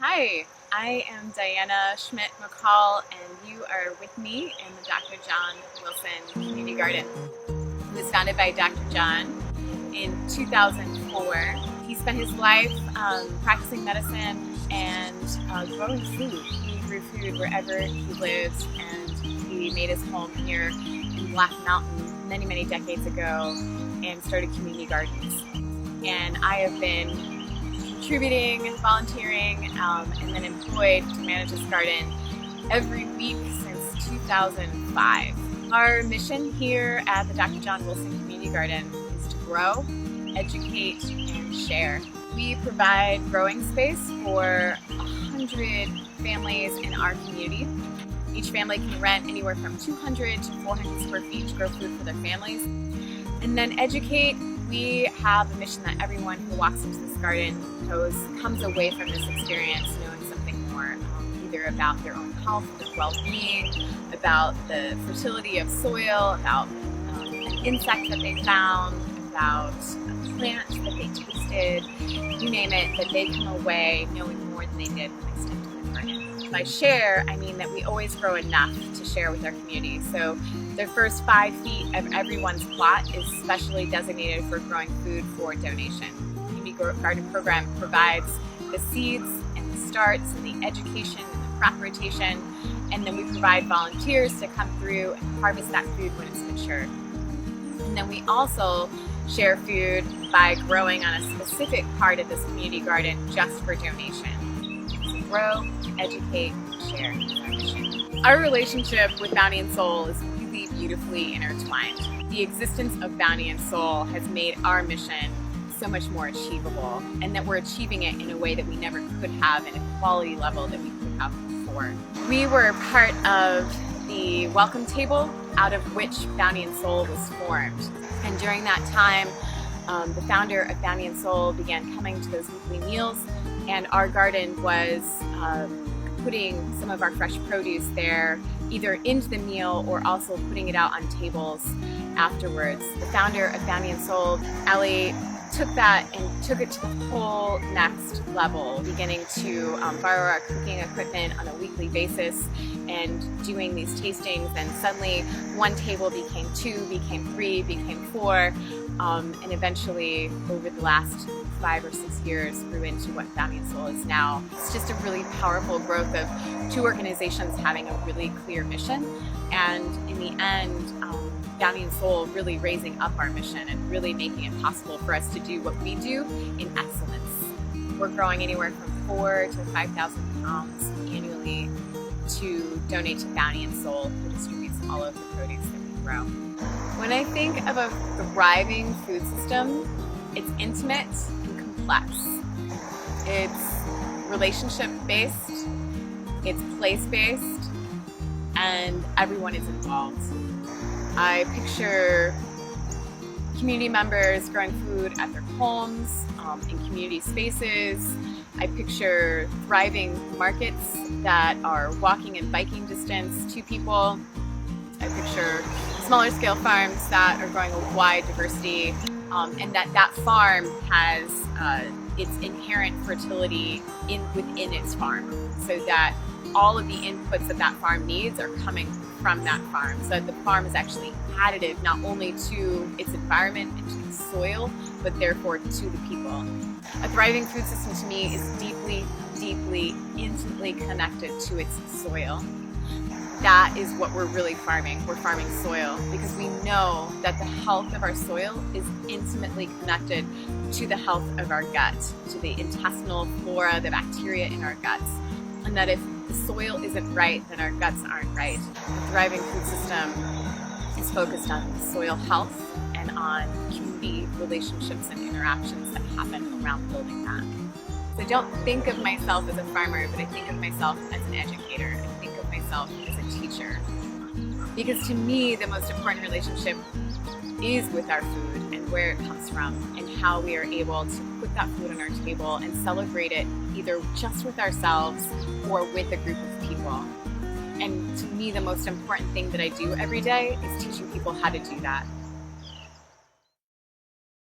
Hi, I am Diana Schmidt-McCall, and you are with me in the Dr. John Wilson Community Garden. It was founded by Dr. John in 2004. He spent his life practicing medicine and growing food. He grew food wherever he lived, and he made his home here in Black Mountain many, many decades ago and started community gardens. And I have been contributing, volunteering, and then employed to manage this garden every week since 2005. Our mission here at the Dr. John Wilson Community Garden is to grow, educate, and share. We provide growing space for 100 families in our community. Each family can rent anywhere from 200 to 400 square feet to grow food for their families. And then educate. We have a mission that everyone who walks into this garden comes away from this experience knowing something more, either about their own health, their well-being, about the fertility of soil, about an insect that they found, about a plant that they tasted, you name it, that they come away knowing more than they did when they stepped in the garden. By share, I mean that we always grow enough to share with our community. So the first 5 feet of everyone's plot is specially designated for growing food for donation. The Community Garden Program provides the seeds and the starts and the education and the crop rotation, and then we provide volunteers to come through and harvest that food when it's mature. And then we also share food by growing on a specific part of this community garden just for donation. So grow, educate, share is our mission. Our relationship with Bounty and Soul is really beautifully intertwined. The existence of Bounty and Soul has made our mission so much more achievable, and that we're achieving it in a way that we never could have in a quality level that we could have before. We were part of the welcome table out of which Bounty and Soul was formed. And during that time, the founder of Bounty and Soul began coming to those weekly meals, and our garden was putting some of our fresh produce there, either into the meal or also putting it out on tables afterwards. The founder of Bounty and Soul, Ellie, took that and took it to the whole next level, beginning to borrow our cooking equipment on a weekly basis and doing these tastings. And suddenly one table became 2, became 3, became 4, and eventually over the last 5 or 6 years grew into what Bounty and Soul is now. It's just a really powerful growth of 2 organizations having a really clear mission, and in the end, Bounty and Soul really raising up our mission and really making it possible for us to do what we do in excellence. We're growing anywhere from 4,000 to 5,000 pounds annually to donate to Bounty and Soul, who distributes all of the produce that we grow. When I think of a thriving food system, it's intimate and complex. It's relationship-based, it's place-based, and everyone is involved. I picture community members growing food at their homes, in community spaces. I picture thriving markets that are walking and biking distance to people. I picture smaller scale farms that are growing a wide diversity, and that farm has its inherent fertility within its farm, so that all of the inputs that farm needs are coming from that farm. So the farm is actually additive not only to its environment and to the soil, but therefore to the people. A thriving food system to me is deeply, deeply, intimately connected to its soil. That is what we're really farming. We're farming soil because we know that the health of our soil is intimately connected to the health of our gut, to the intestinal flora, the bacteria in our guts. And that if the soil isn't right, then our guts aren't right. A thriving food system is focused on soil health and on community relationships and interactions that happen around building that. So I don't think of myself as a farmer, but I think of myself as an educator. I think of myself as a teacher. Because to me, the most important relationship is with our food and where it comes from and how we are able to put that food on our table and celebrate it either just with ourselves or with a group of people. And to me, the most important thing that I do every day is teaching people how to do that.